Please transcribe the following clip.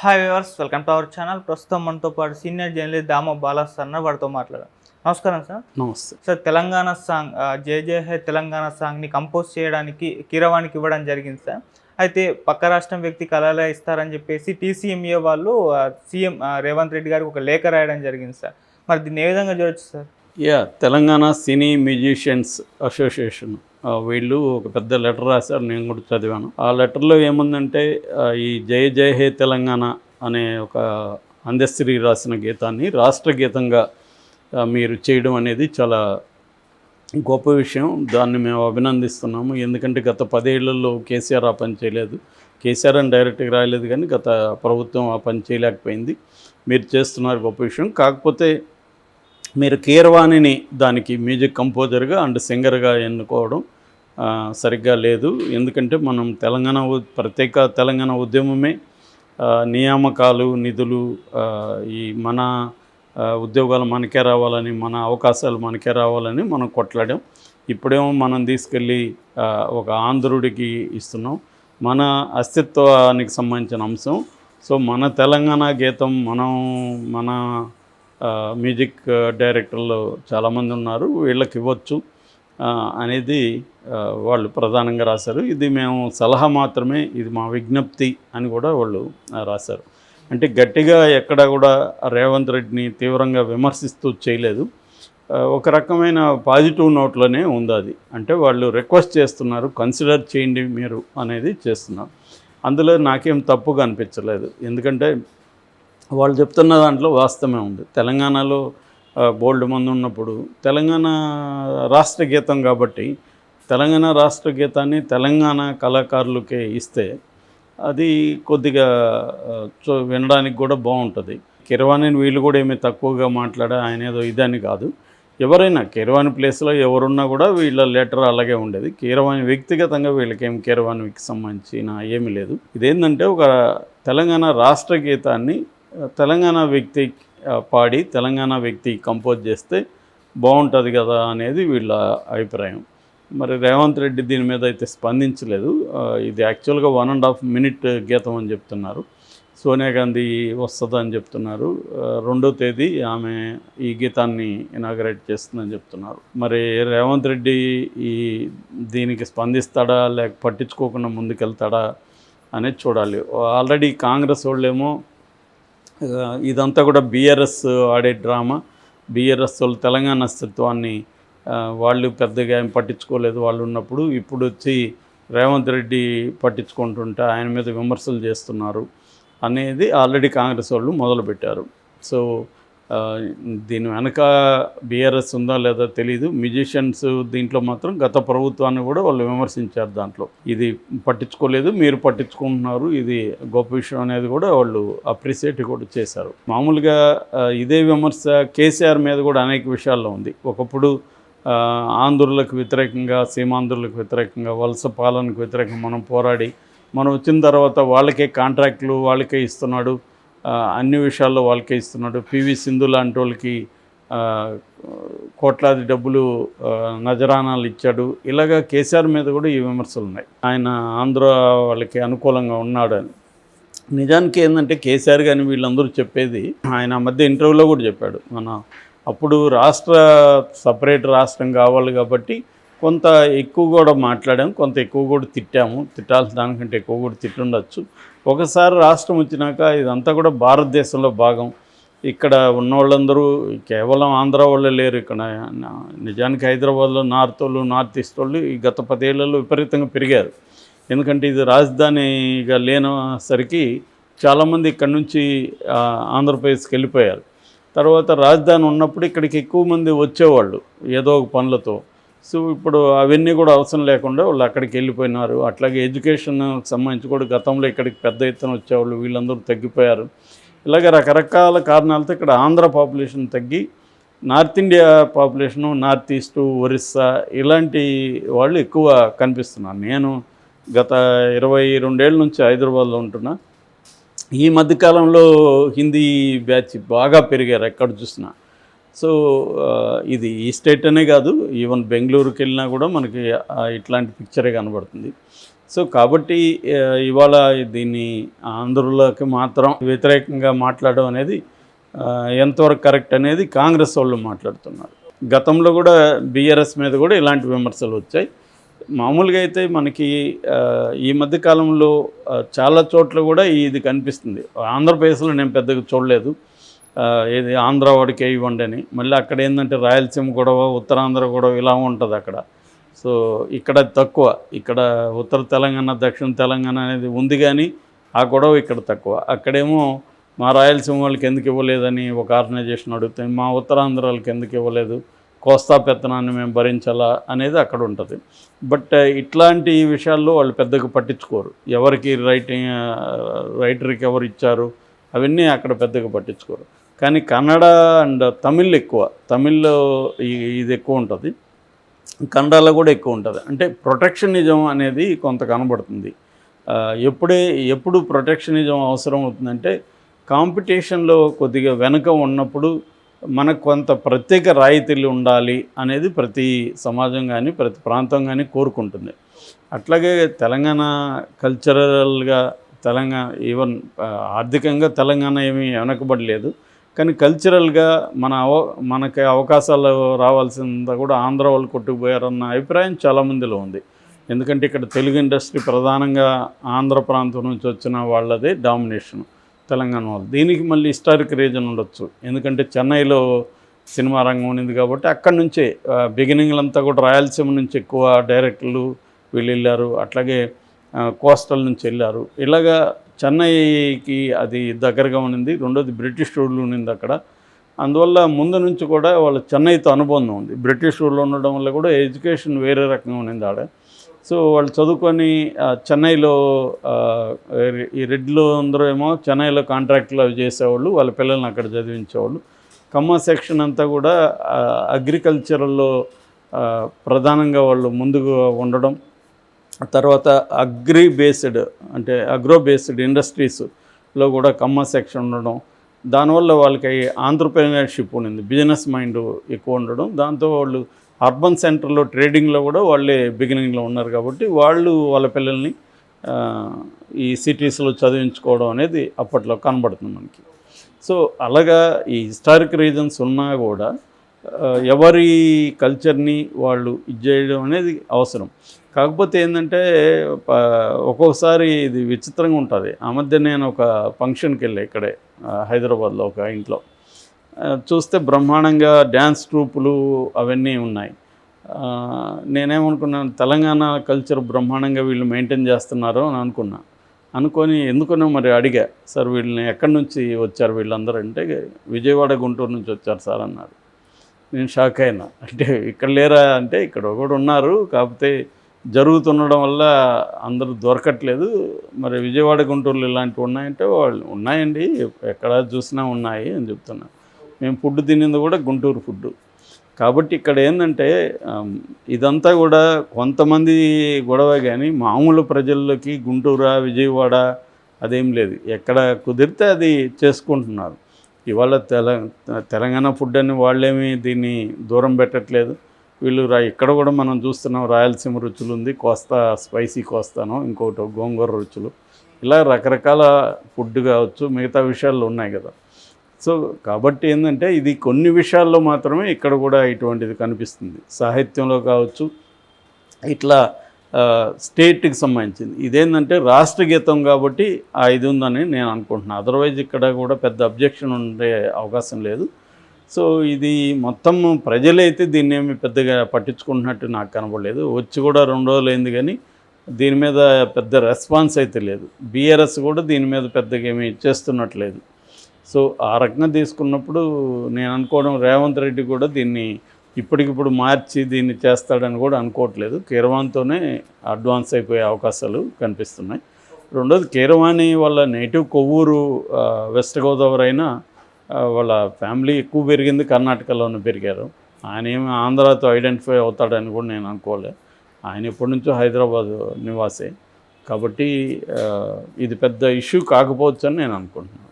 Hi viewers, welcome to our channel. ప్రస్తుతం మనతో పాటు సీనియర్ జర్నలిస్ట్ దామో బాలాస్ అన్న వారితో మాట్లాడారు. నమస్కారం సార్. నమస్తే సార్, తెలంగాణ సాంగ్ జై జై హై తెలంగాణ సాంగ్ని కంపోజ్ చేయడానికి కీరవాణికి ఇవ్వడం జరిగింది సార్. అయితే పక్క రాష్ట్రం వ్యక్తి కళాలే ఇస్తారని చెప్పేసి టీసీఎంఏ వాళ్ళు సీఎం రేవంత్ రెడ్డి గారికి ఒక లేఖ రాయడం జరిగింది సార్. మరి దీన్ని ఏ విధంగా చూడొచ్చు సార్? తెలంగాణ సినీ మ్యూజిషియన్స్ అసోసియేషన్ వీళ్ళు ఒక పెద్ద లెటర్ రాశారు, నేను కూడా చదివాను. ఆ లెటర్లో ఏముందంటే ఈ జయ జయ హే తెలంగాణ అనే ఒక అందశ్రీ రాసిన గీతాన్ని రాష్ట్ర గీతంగా మీరు చేయడం అనేది చాలా గొప్ప విషయం. దాన్ని మేము అభినందిస్తున్నాము. ఎందుకంటే గత 10 ఏళ్లలో కేసీఆర్ ఆ పని చేయలేదు. కేసీఆర్ అని డైరెక్ట్గా రాయలేదు, కానీ గత ప్రభుత్వం ఆ పని చేయలేకపోయింది. మీరు చేస్తున్నారు, గొప్ప విషయం. కాకపోతే మీరు కీరవాణిని దానికి మ్యూజిక్ కంపోజర్గా అండ్ సింగర్గా ఎన్నుకోవడం సరిగ్గా లేదు. ఎందుకంటే మనం ప్రత్యేక తెలంగాణ ఉద్యమమే నియామకాలు, నిధులు, ఈ మన ఉద్యోగాలు మనకే రావాలని, మన అవకాశాలు మనకే రావాలని మనం కొట్లాడాం. ఇప్పుడేమో మనం తీసుకెళ్ళి ఒక ఆంధ్రుడికి ఇస్తున్నాం. మన అస్తిత్వానికి సంబంధించిన అంశం. సో మన తెలంగాణ గీతం మన మ్యూజిక్ డైరెక్టర్లు చాలామంది ఉన్నారు, వీళ్ళకి ఇవ్వచ్చు అనేది వాళ్ళు ప్రధానంగా రాశారు. ఇది మేము సలహా మాత్రమే, ఇది మా విజ్ఞప్తి అని కూడా వాళ్ళు రాశారు. అంటే గట్టిగా ఎక్కడ కూడా రేవంత్ రెడ్డిని తీవ్రంగా విమర్శిస్తూ చేయలేదు. ఒక రకమైన పాజిటివ్ నోట్లోనే ఉంది అది. అంటే వాళ్ళు రిక్వెస్ట్ చేస్తున్నారు, కన్సిడర్ చేయండి మీరు అనేది చేస్తున్నారు. అందులో నాకేం తప్పుగా అనిపించలేదు. ఎందుకంటే వాళ్ళు చెప్తున్న దాంట్లో వాస్తవమే ఉంది. తెలంగాణలో బోల్డ్ మంది ఉన్నప్పుడు తెలంగాణ రాష్ట్ర గీతం కాబట్టి తెలంగాణ రాష్ట్ర గీతాన్ని తెలంగాణ కళాకారులకే ఇస్తే అది కొద్దిగా వినడానికి కూడా బాగుంటుంది. కీరవాణిని వీళ్ళు కూడా ఏమీ తక్కువగా మాట్లాడా, ఆయన ఏదో ఇదని కాదు. ఎవరైనా కీరవాణి ప్లేస్లో ఎవరున్నా కూడా వీళ్ళ లెటర్ అలాగే ఉండేది. కీరవాణి వ్యక్తిగతంగా వీళ్ళకేం కీరవాణికి సంబంధించిన ఏమీ లేదు. ఇదేంటంటే ఒక తెలంగాణ రాష్ట్ర గీతాన్ని తెలంగాణ వ్యక్తి పాడి తెలంగాణ వ్యక్తి కంపోజ్ చేస్తే బాగుంటుంది కదా అనేది వీళ్ళ అభిప్రాయం. మరి రేవంత్ రెడ్డి దీని మీద అయితే స్పందించలేదు. ఇది యాక్చువల్గా 1.5 minute గీతం అని చెప్తున్నారు. సోనియా గాంధీ వస్తుందని చెప్తున్నారు. 2వ తేదీ ఆమె ఈ గీతాన్ని ఇనాగరేట్ చేస్తుందని చెప్తున్నారు. మరి రేవంత్ రెడ్డి దీనికి స్పందిస్తాడా లేక పట్టించుకోకుండా ముందుకెళ్తాడా అనేది చూడాలి. ఆల్రెడీ కాంగ్రెస్ వాళ్ళేమో ఇదంతా కూడా బీఆర్ఎస్ ఆడే డ్రామా, బీఆర్ఎస్ వాళ్ళు తెలంగాణ అస్తిత్వాన్ని వాళ్ళు పెద్దగా ఏం పట్టించుకోలేదు వాళ్ళు ఉన్నప్పుడు. ఇప్పుడు వచ్చి రేవంత్ రెడ్డి పట్టించుకుంటుంటే ఆయన మీద విమర్శలు చేస్తున్నారు అనేది ఆల్రెడీ కాంగ్రెస్ వాళ్ళు మొదలుపెట్టారు. సో దీని వెనక బీఆర్ఎస్ ఉందా లేదా తెలీదు. మ్యూజిషియన్స్ దీంట్లో మాత్రం గత ప్రభుత్వాన్ని కూడా వాళ్ళు విమర్శించారు. దాంట్లో ఇది పట్టించుకోలేదు, మీరు పట్టించుకుంటున్నారు, ఇది గొప్ప విషయం అనేది కూడా వాళ్ళు అప్రిషియేట్ కూడా చేశారు. మామూలుగా ఇదే విమర్శ కేసీఆర్ మీద కూడా అనేక విషయాల్లో ఉంది. ఒకప్పుడు ఆంధ్రులకు వ్యతిరేకంగా, సీమాంధ్రులకు వ్యతిరేకంగా, వలస పాలనకు వ్యతిరేకంగా మనం పోరాడి మనం వచ్చిన తర్వాత వాళ్ళకే కాంట్రాక్టులు వాళ్ళకే ఇస్తున్నాడు, అన్ని విషయాల్లో వాళ్ళకే ఇస్తున్నాడు. పివి సింధు లాంటి వాళ్ళకి కోట్లాది డబ్బులు నజరానాలు ఇచ్చాడు. ఇలాగా కేసీఆర్ మీద కూడా ఈ విమర్శలు ఉన్నాయి, ఆయన ఆంధ్ర వాళ్ళకి అనుకూలంగా ఉన్నాడని. నిజానికి ఏంటంటే కేసీఆర్ కానీ వీళ్ళందరూ చెప్పేది, ఆయన మధ్య ఇంటర్వ్యూలో కూడా చెప్పాడు, అప్పుడు సపరేట్ రాష్ట్రం కావాలి కాబట్టి కొంత ఎక్కువ కూడా మాట్లాడాము, కొంత ఎక్కువ కూడా తిట్టాల్సిన దానికంటే ఎక్కువ కూడా తిట్టుండొచ్చు. ఒకసారి రాష్ట్రం వచ్చినాక ఇదంతా కూడా భారతదేశంలో భాగం. ఇక్కడ ఉన్నవాళ్ళందరూ కేవలం ఆంధ్ర వాళ్ళే లేరు. ఇక్కడ నిజానికి హైదరాబాద్లో నార్త్ ఈస్ట్ వాళ్ళు ఈ గత 10 ఏళ్లలో విపరీతంగా పెరిగారు. ఎందుకంటే ఇది రాజధానిగా లేనసరికి చాలామంది ఇక్కడ నుంచి ఆంధ్రప్రదేశ్కి వెళ్ళిపోయారు. తర్వాత రాజధాని ఉన్నప్పుడు ఇక్కడికి ఎక్కువ మంది వచ్చేవాళ్ళు ఏదో ఒక పనులతో. సో ఇప్పుడు అవన్నీ కూడా అవసరం లేకుండా వాళ్ళు అక్కడికి వెళ్ళిపోయినారు. అట్లాగే ఎడ్యుకేషన్కి సంబంధించి కూడా గతంలో ఇక్కడికి పెద్ద ఎత్తున వచ్చేవాళ్ళు వీళ్ళందరూ తగ్గిపోయారు. ఇలాగ రకరకాల కారణాలతో ఇక్కడ ఆంధ్ర పాపులేషన్ తగ్గి north India population, north east, Orissa ఇలాంటి వాళ్ళు ఎక్కువ కనిపిస్తున్నారు. నేను గత 22 ఏళ్ళ నుంచి హైదరాబాద్లో ఉంటున్నా. ఈ మధ్యకాలంలో హిందీ బ్యాచ్ బాగా పెరిగారు ఎక్కడ చూసినా. సో ఇది ఈ స్టేట్ అనే కాదు, ఈవెన్ బెంగళూరుకి వెళ్ళినా కూడా మనకి ఇట్లాంటి పిక్చరే కనబడుతుంది. సో కాబట్టి ఇవాళ దీన్ని ఆంధ్రులకి మాత్రం వ్యతిరేకంగా మాట్లాడడం అనేది ఎంతవరకు కరెక్ట్ అనేది కాంగ్రెస్ వాళ్ళు మాట్లాడుతున్నారు. గతంలో కూడా బీఆర్ఎస్ మీద కూడా ఇలాంటి విమర్శలు వచ్చాయి. మామూలుగా అయితే మనకి ఈ మధ్య కాలంలో చాలా చోట్ల కూడా ఇది కనిపిస్తుంది. ఆంధ్రప్రదేశ్లో నేను పెద్దగా చూడలేదు, ఏది ఆంధ్ర వాడికి ఇవ్వండి అని. మళ్ళీ అక్కడ ఏంటంటే రాయలసీమ గొడవ, ఉత్తరాంధ్ర గొడవ ఇలా ఉంటుంది అక్కడ. సో ఇక్కడ తక్కువ, ఇక్కడ ఉత్తర తెలంగాణ దక్షిణ తెలంగాణ అనేది ఉంది కానీ ఆ గొడవ ఇక్కడ తక్కువ. అక్కడేమో మా రాయలసీమ వాళ్ళకి ఎందుకు ఇవ్వలేదని ఒక ఆర్గనైజేషన్ అడుగుతుంది, మా ఉత్తరాంధ్ర వాళ్ళకి ఎందుకు ఇవ్వలేదు, కోస్తా పెత్తనాన్ని మేము భరించాలా అనేది అక్కడ ఉంటుంది. బట్ ఇట్లాంటి విషయాల్లో వాళ్ళు పెద్దగా పట్టించుకోరు. ఎవరికి రైటర్కి ఎవరు ఇచ్చారు అవన్నీ అక్కడ పెద్దగా పట్టించుకోరు. కానీ కన్నడ అండ్ తమిళ్ ఎక్కువ, తమిళ్లో ఇది ఎక్కువ ఉంటుంది, కన్నడలో కూడా ఎక్కువ ఉంటుంది. అంటే ప్రొటెక్షనిజం అనేది కొంత కనబడుతుంది. ఎప్పుడు ప్రొటెక్షనిజం అవసరం అవుతుందంటే కాంపిటీషన్లో కొద్దిగా వెనుక ఉన్నప్పుడు మనకు కొంత ప్రత్యేక రాయితీలు ఉండాలి అనేది ప్రతి సమాజం కానీ ప్రతి ప్రాంతం కానీ కోరుకుంటుంది. అట్లాగే తెలంగాణ కల్చరల్గా తెలంగాణ ఈవెన్ ఆర్థికంగా తెలంగాణ ఏమీ వెనకబడలేదు, కానీ కల్చరల్గా మనకి అవకాశాలు రావాల్సిందా కూడా ఆంధ్ర వాళ్ళు కొట్టుకుపోయారన్న అభిప్రాయం చాలామందిలో ఉంది. ఎందుకంటే ఇక్కడ తెలుగు ఇండస్ట్రీ ప్రధానంగా ఆంధ్ర ప్రాంతం నుంచి వచ్చిన వాళ్ళదే డామినేషన్ తెలంగాణ వాళ్ళు. దీనికి మళ్ళీ హిస్టారిక్ రీజన్ ఉండొచ్చు, ఎందుకంటే చెన్నైలో సినిమా రంగం ఉంది కాబట్టి అక్కడి నుంచే బిగినింగ్లంతా కూడా రాయలసీమ నుంచి ఎక్కువ డైరెక్టర్లు వీళ్ళు వెళ్ళారు, అట్లాగే కోస్టల్ నుంచి వెళ్ళారు. ఇలాగా చెన్నైకి అది దగ్గరగా ఉన్నింది. రెండోది బ్రిటిష్ రూల్ ఉన్నింది అక్కడ. అందువల్ల ముందు నుంచి కూడా వాళ్ళ చెన్నైతో అనుబంధం ఉంది. బ్రిటిష్ రూల్ ఉండడం వల్ల కూడా ఎడ్యుకేషన్ వేరే రకంగా ఉన్నింది ఆడ. సో వాళ్ళు చదువుకొని చెన్నైలో ఈ రెడ్లు అందరూ ఏమో చెన్నైలో కాంట్రాక్ట్లు అవి చేసేవాళ్ళు, వాళ్ళ పిల్లల్ని అక్కడ చదివించేవాళ్ళు. ఖమ్మం సెక్షన్ అంతా కూడా అగ్రికల్చరల్లో ప్రధానంగా వాళ్ళు ముందుగా ఉండడం, తర్వాత అగ్రి బేస్డ్ అంటే అగ్రో బేస్డ్ ఇండస్ట్రీస్లో కూడా ఖమ్మం సెక్షన్ ఉండడం, దానివల్ల వాళ్ళకి ఆంటర్‌ప్రెన్యూర్‌షిప్ ఉండింది, బిజినెస్ మైండ్ ఎక్కువ ఉండడం. దాంతో వాళ్ళు అర్బన్ సెంటర్లో ట్రేడింగ్లో కూడా వాళ్ళే బిగినింగ్లో ఉన్నారు కాబట్టి వాళ్ళు వాళ్ళ పిల్లల్ని ఈ సిటీస్లో చదివించుకోవడం అనేది అప్పట్లో కనబడుతుంది మనకి. సో అలాగా ఈ హిస్టారిక్ రీజన్స్ ఉన్నా కూడా ఎవరి కల్చర్ని వాళ్ళు ఇది చేయడం అనేది అవసరం. కాకపోతే ఏంటంటే ఒక్కొక్కసారి ఇది విచిత్రంగా ఉంటుంది. ఆ మధ్య నేను ఒక ఫంక్షన్కి వెళ్ళా ఇక్కడే హైదరాబాద్లో ఒక ఇంట్లో. చూస్తే బ్రహ్మాండంగా డ్యాన్స్ ట్రూపులు అవన్నీ ఉన్నాయి. నేనేమనుకున్నాను, తెలంగాణ కల్చర్ బ్రహ్మాండంగా వీళ్ళు మెయింటైన్ చేస్తున్నారు అని అనుకొని ఎందుకనో మరి అడిగా, సార్ వీళ్ళని ఎక్కడి నుంచి వచ్చారు వీళ్ళందరూ అంటే, విజయవాడ గుంటూరు నుంచి వచ్చారు సార్ అన్నారు. నేను షాక్ అయినా. అంటే ఇక్కడ లేరా అంటే, ఇక్కడ ఒకడు ఉన్నారు, కాకపోతే జరుగుతుండడం వల్ల అందరూ దొరకట్లేదు. మరి విజయవాడ గుంటూరులో ఇలాంటివి ఉన్నాయంటే వాళ్ళు ఉన్నాయండి, ఎక్కడ చూసినా ఉన్నాయి అని చెప్తున్నారు. మేము ఫుడ్ తినింది కూడా గుంటూరు ఫుడ్. కాబట్టి ఇక్కడ ఏంటంటే ఇదంతా కూడా కొంతమంది గొడవ, కానీ మామూలు ప్రజల్లోకి గుంటూరు విజయవాడ అదేం లేదు. ఎక్కడ కుదిరితే అది చేసుకుంటున్నారు. ఇవాళ తెలంగాణ ఫుడ్ అని వాళ్ళేమీ దీన్ని దూరం పెట్టట్లేదు. వీళ్ళు ఇక్కడ కూడా మనం చూస్తున్నాం, రాయలసీమ రుచులు ఉంది, కోస్తా స్పైసీ కోస్తాను, ఇంకోటి గోంగూర రుచులు, ఇలా రకరకాల ఫుడ్ కావచ్చు, మిగతా విషయాల్లో ఉన్నాయి కదా. సో కాబట్టి ఏంటంటే ఇది కొన్ని విషయాల్లో మాత్రమే ఇక్కడ కూడా ఇటువంటిది కనిపిస్తుంది. సాహిత్యంలో కావచ్చు, ఇట్లా స్టేట్కి సంబంధించింది. ఇదేంటంటే రాష్ట్ర గీతం కాబట్టి ఇది ఉందని నేను అనుకుంటున్నాను. అదర్వైజ్ ఇక్కడ కూడా పెద్ద అబ్జెక్షన్ ఉండే అవకాశం లేదు. సో ఇది మొత్తం ప్రజలైతే దీన్ని ఏమి పెద్దగా పట్టించుకుంటున్నట్టు నాకు కనబడలేదు. వచ్చి కూడా 2 రోజులు అయింది, కానీ దీని మీద పెద్ద రెస్పాన్స్ అయితే లేదు. బీఆర్ఎస్ కూడా దీని మీద పెద్దగా ఏమీ చేస్తున్నట్లేదు. సో ఆ రకంగా తీసుకున్నప్పుడు నేను అనుకోవడం, రేవంత్ రెడ్డి కూడా దీన్ని ఇప్పటికిప్పుడు మార్చి దీన్ని చేస్తాడని కూడా అనుకోవట్లేదు. కీరవాణితోనే అడ్వాన్స్ అయిపోయే అవకాశాలు కనిపిస్తున్నాయి. రెండోది, కీరవాణి వాళ్ళ నేటివ్ కొవ్వూరు వెస్ట్ గోదావరి అయినా వాళ్ళ ఫ్యామిలీ ఎక్కువ పెరిగింది కర్ణాటకలోనే పెరిగారు. ఆయన ఏమి ఆంధ్రాతో ఐడెంటిఫై అవుతాడని కూడా నేను అనుకోలే. ఆయన ఎప్పటి నుంచో హైదరాబాద్ నివాసే. కాబట్టి ఇది పెద్ద ఇష్యూ కాకపోవచ్చు అని నేను అనుకుంటున్నాను.